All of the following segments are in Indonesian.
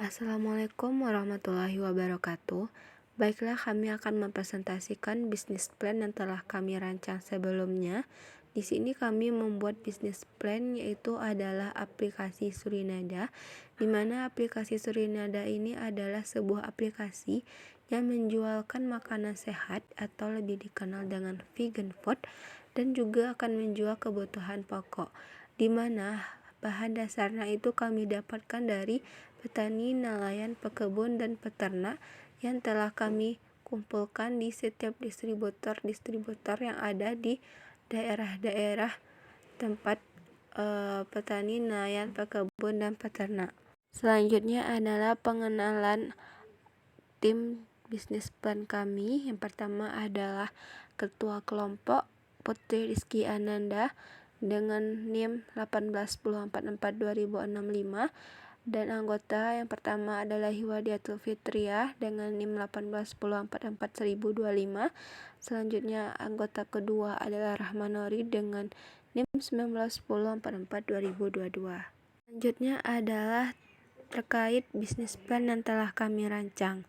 Assalamualaikum warahmatullahi wabarakatuh. Baiklah, kami akan mempresentasikan bisnis plan yang telah kami rancang sebelumnya. Di sini kami membuat bisnis plan, yaitu adalah aplikasi Surinada, di mana aplikasi Surinada ini adalah sebuah aplikasi yang menjualkan makanan sehat atau lebih dikenal dengan vegan food, dan juga akan menjual kebutuhan pokok, di mana bahan dasarnya itu kami dapatkan dari petani, nelayan, pekebun, dan peternak yang telah kami kumpulkan di setiap distributor yang ada di daerah-daerah tempat petani, nelayan, pekebun, dan peternak. Selanjutnya adalah pengenalan tim bisnis plan kami. Yang pertama adalah Ketua Kelompok Putri Rizky Ananda dengan NIM 1810442065, dan anggota yang pertama adalah Hiwadiatul Fitriah dengan NIM 1810441025. Selanjutnya anggota kedua adalah Rahmanori dengan NIM 1910442022. Selanjutnya adalah terkait bisnis plan yang telah kami rancang.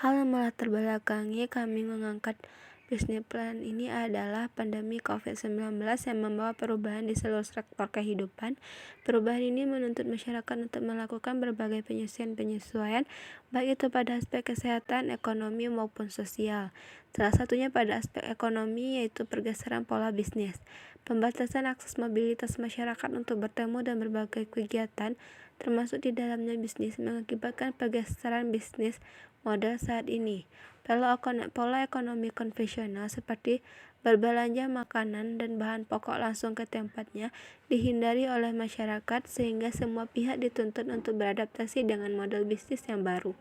Hal yang melatar belakangi kami mengangkat bisnis plan ini adalah pandemi COVID-19 yang membawa perubahan di seluruh sektor kehidupan. Perubahan ini menuntut masyarakat untuk melakukan berbagai penyesuaian, baik itu pada aspek kesehatan, ekonomi, maupun sosial. Salah satunya pada aspek ekonomi, yaitu pergeseran pola bisnis. Pembatasan akses mobilitas masyarakat untuk bertemu dan berbagai kegiatan, termasuk di dalamnya bisnis, mengakibatkan pergeseran bisnis model saat ini. Pola ekonomi konvensional seperti berbelanja makanan dan bahan pokok langsung ke tempatnya dihindari oleh masyarakat, sehingga semua pihak dituntut untuk beradaptasi dengan model bisnis yang baru.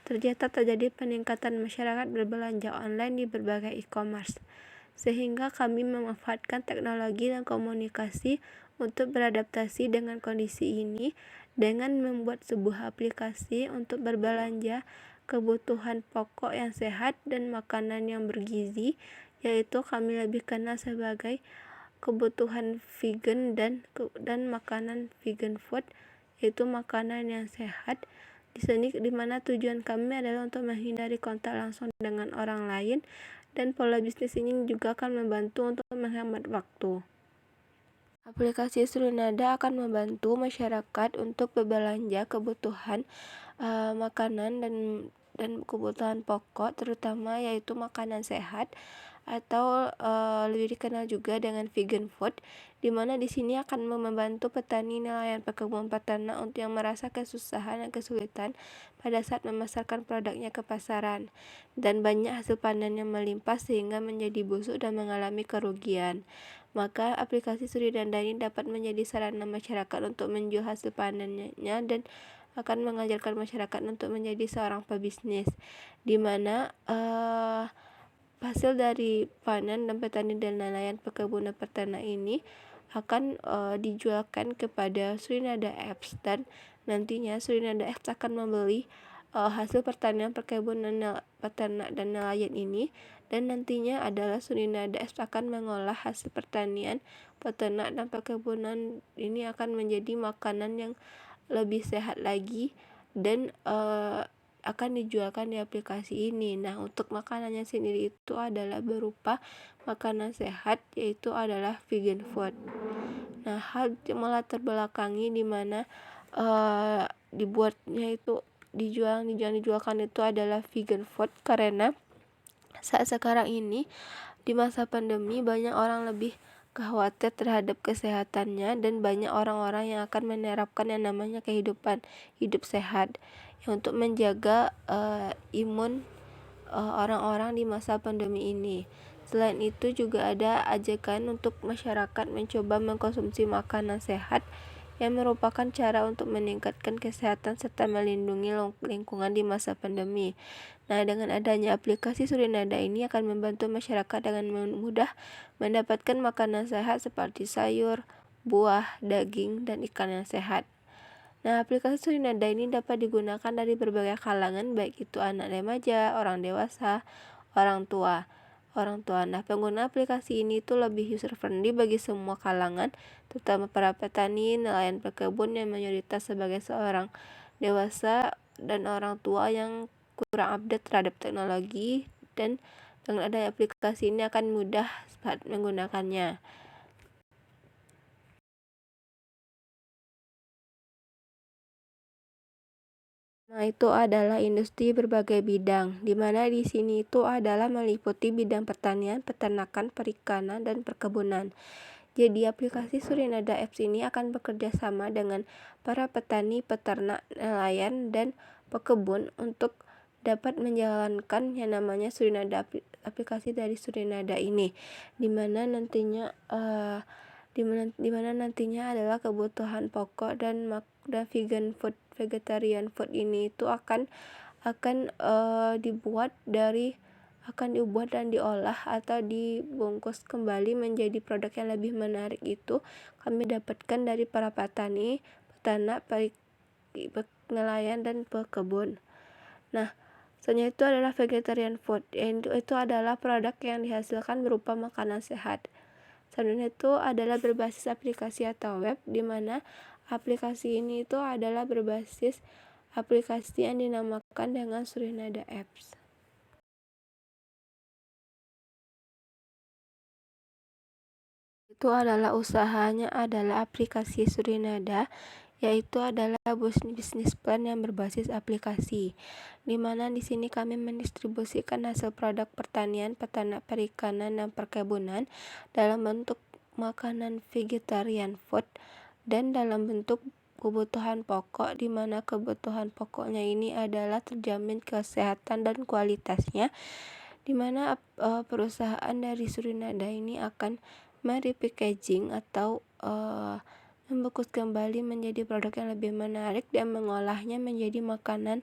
Terjadi peningkatan masyarakat berbelanja online di berbagai e-commerce, sehingga kami memanfaatkan teknologi dan komunikasi untuk beradaptasi dengan kondisi ini dengan membuat sebuah aplikasi untuk berbelanja kebutuhan pokok yang sehat dan makanan yang bergizi, yaitu kami lebih kenal sebagai kebutuhan vegan dan makanan vegan food, yaitu makanan yang sehat. Di sini dimana tujuan kami adalah untuk menghindari kontak langsung dengan orang lain, dan pola bisnis ini juga akan membantu untuk menghemat waktu. Aplikasi Surinada akan membantu masyarakat untuk berbelanja kebutuhan makanan dan kebutuhan pokok, terutama yaitu makanan sehat atau lebih dikenal juga dengan vegan food, di mana di sini akan membantu petani, nelayan, pekebun, peternak untuk yang merasa kesusahan dan kesulitan pada saat memasarkan produknya ke pasaran, dan banyak hasil panen yang melimpah sehingga menjadi busuk dan mengalami kerugian. Maka aplikasi Surinada ini dapat menjadi sarana masyarakat untuk menjual hasil panennya dan akan mengajarkan masyarakat untuk menjadi seorang pebisnis, di mana hasil dari panen dan petani dan nelayan, pekebun, dan peternak ini akan dijualkan kepada Surinada Apps, dan nantinya Surinada Apps akan membeli hasil pertanian, perkebunan, peternak, dan nelayan ini, dan nantinya adalah Surinada Apps akan mengolah hasil pertanian, peternak, dan perkebunan ini akan menjadi makanan yang lebih sehat lagi dan akan dijualkan di aplikasi ini. Nah, untuk makanannya sendiri itu adalah berupa makanan sehat, yaitu adalah vegan food. Nah, hal yang melatar belakangi di mana dibuatnya itu dijualkan itu adalah vegan food, karena saat sekarang ini di masa pandemi banyak orang lebih khawatir terhadap kesehatannya, dan banyak orang-orang yang akan menerapkan yang namanya kehidupan hidup sehat untuk menjaga imun orang-orang di masa pandemi ini. Selain itu juga ada ajakan untuk masyarakat mencoba mengkonsumsi makanan sehat yang merupakan cara untuk meningkatkan kesehatan serta melindungi lingkungan di masa pandemi. Nah, dengan adanya aplikasi Surinada ini akan membantu masyarakat dengan mudah mendapatkan makanan sehat seperti sayur, buah, daging, dan ikan yang sehat. Nah, aplikasi Surinada ini dapat digunakan dari berbagai kalangan, baik itu anak remaja, orang dewasa, orang tua. Nah, pengguna aplikasi ini itu lebih user friendly bagi semua kalangan, terutama para petani, nelayan, pekebun yang mayoritas sebagai seorang dewasa dan orang tua yang kurang update terhadap teknologi, dan dengan adanya aplikasi ini akan mudah saat menggunakannya. Nah, itu adalah industri berbagai bidang, di mana di sini itu adalah meliputi bidang pertanian, peternakan, perikanan, dan perkebunan. Jadi aplikasi Surinada Apps ini akan bekerja sama dengan para petani, peternak, nelayan, dan pekebun untuk dapat menjalankan yang namanya Surinada, aplikasi dari Surinada ini, di mana nantinya adalah kebutuhan pokok dan vegetarian food ini itu akan dibuat dan diolah atau dibungkus kembali menjadi produk yang lebih menarik. Itu kami dapatkan dari para petani, peternak, nelayan, dan pekebun. Nah, selanjutnya itu adalah vegetarian food. Itu adalah produk yang dihasilkan berupa makanan sehat. Selanjutnya itu adalah berbasis aplikasi atau web, di mana aplikasi ini itu adalah berbasis aplikasi yang dinamakan dengan Surinada Apps. Itu adalah usahanya adalah aplikasi Surinada, yaitu adalah bisnis plan yang berbasis aplikasi, di mana di sini kami mendistribusikan hasil produk pertanian, peternak, perikanan, dan perkebunan dalam bentuk makanan vegetarian food dan dalam bentuk kebutuhan pokok, di mana kebutuhan pokoknya ini adalah terjamin kesehatan dan kualitasnya, di mana perusahaan dari Surinada ini akan merepackaging atau membungkus kembali menjadi produk yang lebih menarik dan mengolahnya menjadi makanan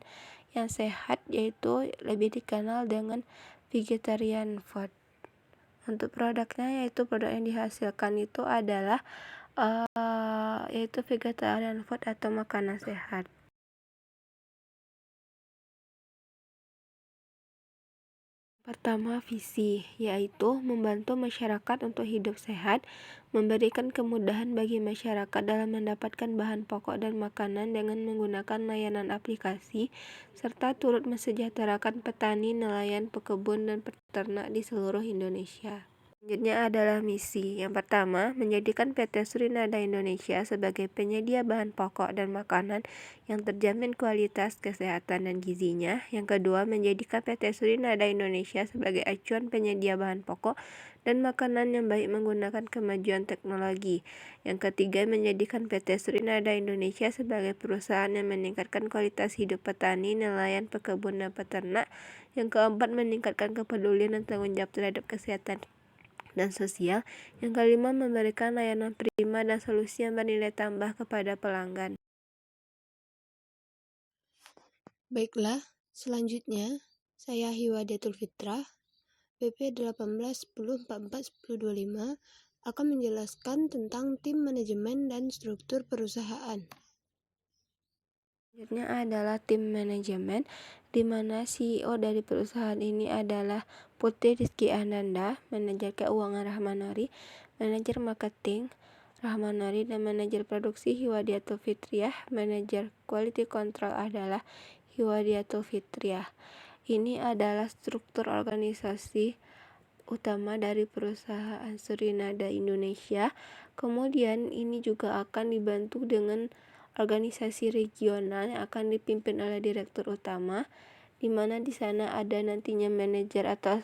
yang sehat, yaitu lebih dikenal dengan vegetarian food. Untuk produknya, yaitu produk yang dihasilkan itu adalah yaitu vegetarian food atau makanan sehat. Pertama, visi, yaitu membantu masyarakat untuk hidup sehat, memberikan kemudahan bagi masyarakat dalam mendapatkan bahan pokok dan makanan dengan menggunakan layanan aplikasi, serta turut mensejahterakan petani, nelayan, pekebun, dan peternak di seluruh Indonesia. Selanjutnya adalah misi. Yang pertama, menjadikan PT Surinada Indonesia sebagai penyedia bahan pokok dan makanan yang terjamin kualitas, kesehatan, dan gizinya. Yang kedua, menjadikan PT Surinada Indonesia sebagai acuan penyedia bahan pokok dan makanan yang baik menggunakan kemajuan teknologi. Yang ketiga, menjadikan PT Surinada Indonesia sebagai perusahaan yang meningkatkan kualitas hidup petani, nelayan, pekebun, dan peternak. Yang keempat, meningkatkan kepedulian dan tanggung jawab terhadap kesehatan dan sosial. Yang kelima, memberikan layanan prima dan solusi yang bernilai tambah kepada pelanggan. Baiklah, selanjutnya saya Hiwadiatul Fitrah, PP 1810441025 akan menjelaskan tentang tim manajemen dan struktur perusahaan. Selanjutnya adalah tim manajemen, di mana CEO dari perusahaan ini adalah Putri Rizky Ananda, manajer keuangan Rahmanori, manajer marketing Rahmanori, dan manajer produksi Hiwadiatul Fitriah. Manajer quality control adalah Hiwadiatul Fitriah. Ini adalah struktur organisasi utama dari perusahaan Surinada Indonesia. Kemudian ini juga akan dibantu dengan organisasi regional yang akan dipimpin oleh direktur utama, di mana di sana ada nantinya manajer atau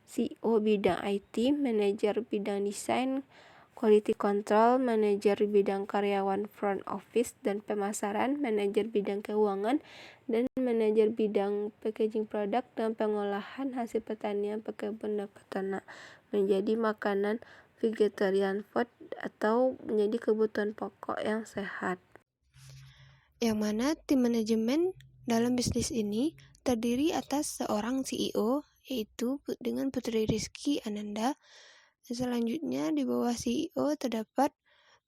CEO bidang IT, manajer bidang desain, quality control, manajer bidang karyawan front office dan pemasaran, manajer bidang keuangan, dan manajer bidang packaging produk dan pengolahan hasil pertanian, pekebun, dan peternak menjadi makanan vegetarian food atau menjadi kebutuhan pokok yang sehat. Yang mana tim manajemen dalam bisnis ini terdiri atas seorang CEO, yaitu dengan Putri Rizky Ananda. Selanjutnya di bawah CEO terdapat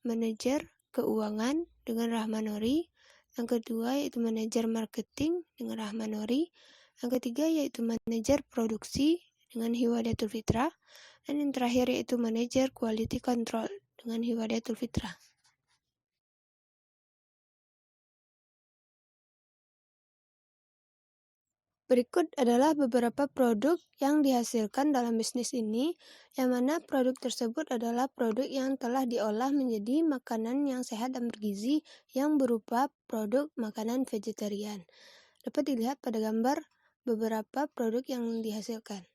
manajer keuangan dengan Rahmanori. Yang kedua yaitu manajer marketing dengan Rahmanori. Yang ketiga yaitu manajer produksi dengan Hiwadiatul Fitrah. Dan yang terakhir yaitu manajer quality control dengan Hiwadiatul Fitrah. Berikut adalah beberapa produk yang dihasilkan dalam bisnis ini, yang mana produk tersebut adalah produk yang telah diolah menjadi makanan yang sehat dan bergizi yang berupa produk makanan vegetarian. Dapat dilihat pada gambar beberapa produk yang dihasilkan.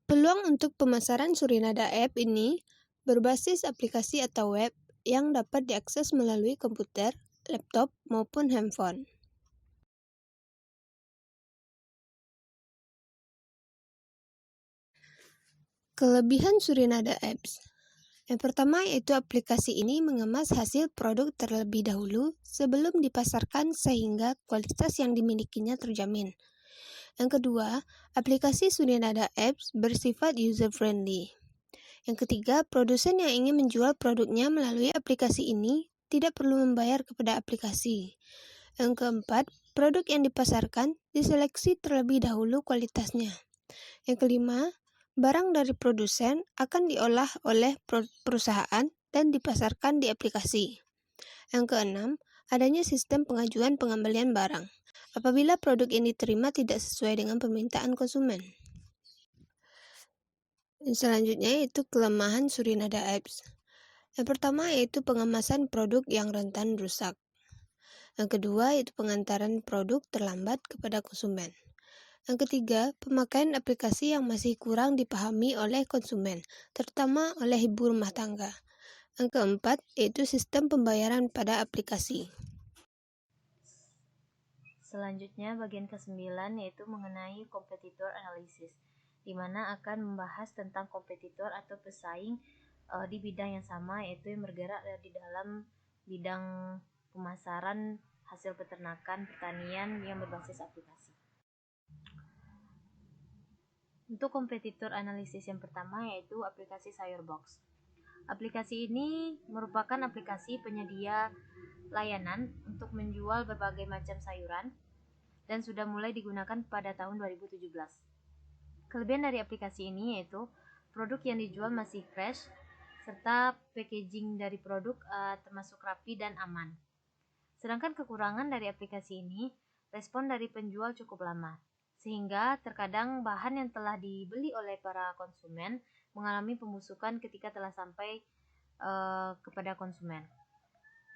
Peluang untuk pemasaran Surinada App ini berbasis aplikasi atau web yang dapat diakses melalui komputer, laptop, maupun handphone. Kelebihan Surinada Apps. Yang pertama yaitu aplikasi ini mengemas hasil produk terlebih dahulu sebelum dipasarkan sehingga kualitas yang dimilikinya terjamin. Yang kedua, aplikasi Surinada Apps bersifat user-friendly. Yang ketiga, produsen yang ingin menjual produknya melalui aplikasi ini tidak perlu membayar kepada aplikasi. Yang keempat, produk yang dipasarkan diseleksi terlebih dahulu kualitasnya. Yang kelima, barang dari produsen akan diolah oleh perusahaan dan dipasarkan di aplikasi. Yang keenam, adanya sistem pengajuan pengembalian barang apabila produk yang diterima tidak sesuai dengan permintaan konsumen. Selanjutnya yaitu kelemahan Surinada Apps. Yang pertama yaitu pengemasan produk yang rentan rusak. Yang kedua yaitu pengantaran produk terlambat kepada konsumen. Yang ketiga, pemakaian aplikasi yang masih kurang dipahami oleh konsumen, terutama oleh ibu rumah tangga. Yang keempat yaitu sistem pembayaran pada aplikasi. Selanjutnya bagian ke-9 yaitu mengenai kompetitor analisis, di mana akan membahas tentang kompetitor atau pesaing di bidang yang sama, yaitu yang bergerak di dalam bidang pemasaran hasil peternakan pertanian yang berbasis aplikasi. Untuk kompetitor analisis yang pertama yaitu aplikasi Sayurbox. Aplikasi ini merupakan aplikasi penyedia layanan untuk menjual berbagai macam sayuran dan sudah mulai digunakan pada tahun 2017. Kelebihan dari aplikasi ini yaitu produk yang dijual masih fresh, serta packaging dari produk termasuk rapi dan aman. Sedangkan kekurangan dari aplikasi ini, respon dari penjual cukup lama, sehingga terkadang bahan yang telah dibeli oleh para konsumen mengalami pembusukan ketika telah sampai kepada konsumen.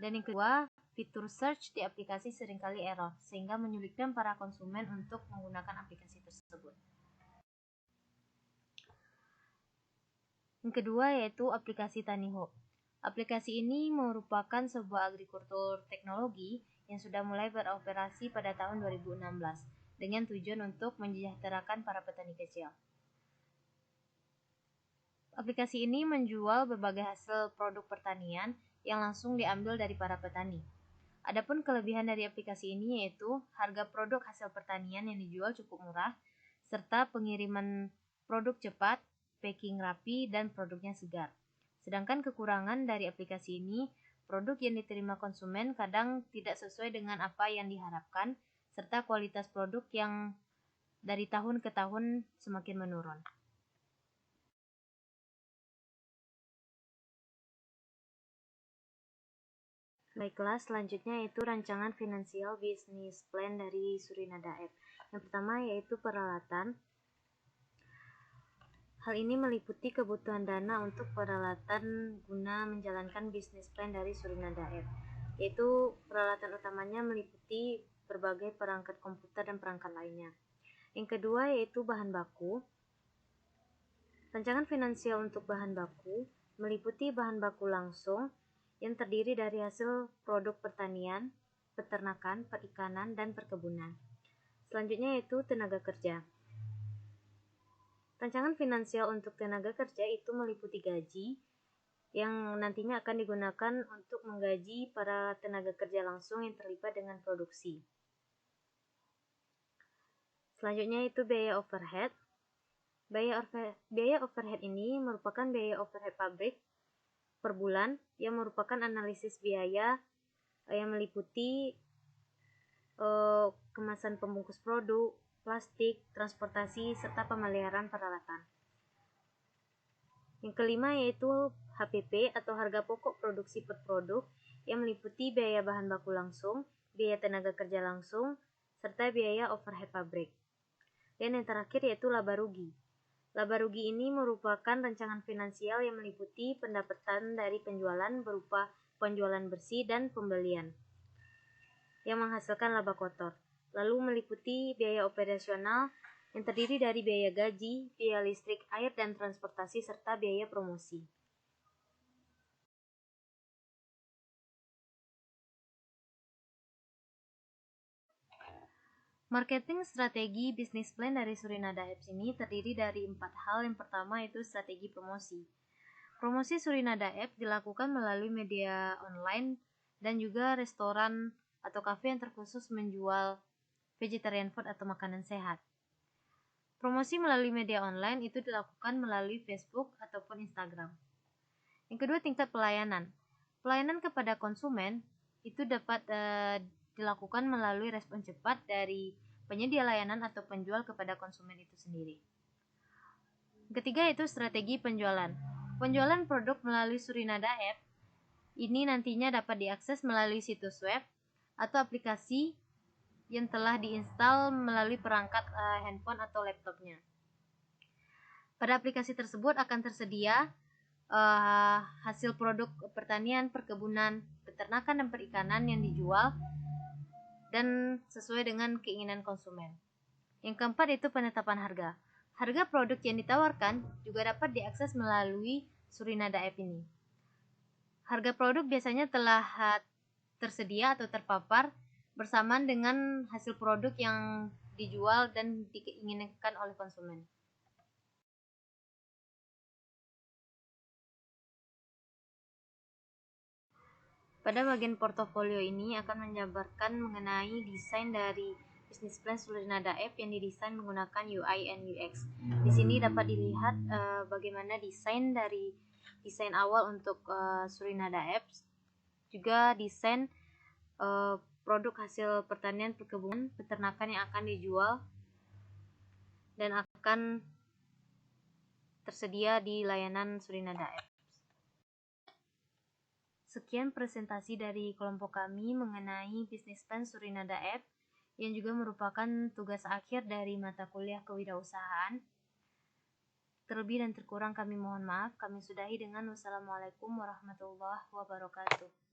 Dan yang kedua, fitur search di aplikasi seringkali error, sehingga menyulitkan para konsumen untuk menggunakan aplikasi tersebut. Yang kedua yaitu aplikasi TaniHub. Aplikasi ini merupakan sebuah agrikultur teknologi yang sudah mulai beroperasi pada tahun 2016 dengan tujuan untuk mensejahterakan para petani kecil. Aplikasi ini menjual berbagai hasil produk pertanian yang langsung diambil dari para petani. Adapun kelebihan dari aplikasi ini yaitu harga produk hasil pertanian yang dijual cukup murah, serta pengiriman produk cepat, packing rapi, dan produknya segar. Sedangkan kekurangan dari aplikasi ini, produk yang diterima konsumen kadang tidak sesuai dengan apa yang diharapkan, serta kualitas produk yang dari tahun ke tahun semakin menurun. Baiklah, selanjutnya yaitu rancangan finansial bisnis plan dari Surinada App. Yang pertama yaitu peralatan. Hal ini meliputi kebutuhan dana untuk peralatan guna menjalankan bisnis plan dari Surinada App, yaitu peralatan utamanya meliputi berbagai perangkat komputer dan perangkat lainnya. Yang kedua yaitu bahan baku. Rancangan finansial untuk bahan baku meliputi bahan baku langsung yang terdiri dari hasil produk pertanian, peternakan, perikanan, dan perkebunan. Selanjutnya yaitu tenaga kerja. Rancangan finansial untuk tenaga kerja itu meliputi gaji yang nantinya akan digunakan untuk menggaji para tenaga kerja langsung yang terlibat dengan produksi. Selanjutnya itu biaya overhead. Biaya overhead ini merupakan biaya overhead pabrik per bulan yang merupakan analisis biaya yang meliputi kemasan pembungkus produk, plastik, transportasi, serta pemeliharaan peralatan. Yang kelima yaitu HPP atau harga pokok produksi per produk, yang meliputi biaya bahan baku langsung, biaya tenaga kerja langsung, serta biaya overhead pabrik. Dan yang terakhir yaitu laba rugi. Laba rugi ini merupakan rancangan finansial yang meliputi pendapatan dari penjualan berupa penjualan bersih dan pembelian yang menghasilkan laba kotor. Lalu meliputi biaya operasional yang terdiri dari biaya gaji, biaya listrik, air, dan transportasi, serta biaya promosi. Marketing strategi bisnis plan dari Surinada Apps ini terdiri dari 4 hal. Yang pertama yaitu strategi promosi. Promosi Surinada Apps dilakukan melalui media online dan juga restoran atau kafe yang terkhusus menjual vegetarian food atau makanan sehat. Promosi melalui media online itu dilakukan melalui Facebook ataupun Instagram. Yang kedua, tingkat pelayanan. Pelayanan kepada konsumen itu dapat dilakukan melalui respon cepat dari penyedia layanan atau penjual kepada konsumen itu sendiri. Ketiga itu strategi penjualan. Penjualan produk melalui Surinada App ini nantinya dapat diakses melalui situs web atau aplikasi yang telah diinstal melalui perangkat handphone atau laptopnya. Pada aplikasi tersebut akan tersedia hasil produk pertanian, perkebunan, peternakan, dan perikanan yang dijual dan sesuai dengan keinginan konsumen. Yang keempat itu penetapan harga. Harga produk yang ditawarkan juga dapat diakses melalui Surinada App ini. Harga produk biasanya telah tersedia atau terpapar bersamaan dengan hasil produk yang dijual dan diinginkan oleh konsumen. Pada bagian portofolio ini akan menjabarkan mengenai desain dari bisnis plan Surinada App yang didesain menggunakan UI and UX. Di sini dapat dilihat bagaimana desain awal untuk Surinada Apps, juga desain produk hasil pertanian, perkebunan, peternakan yang akan dijual dan akan tersedia di layanan Surinada Apps. Sekian presentasi dari kelompok kami mengenai bisnis plan Surinada App yang juga merupakan tugas akhir dari mata kuliah kewirausahaan. Terlebih dan terkurang kami mohon maaf. Kami sudahi dengan wassalamualaikum warahmatullahi wabarakatuh.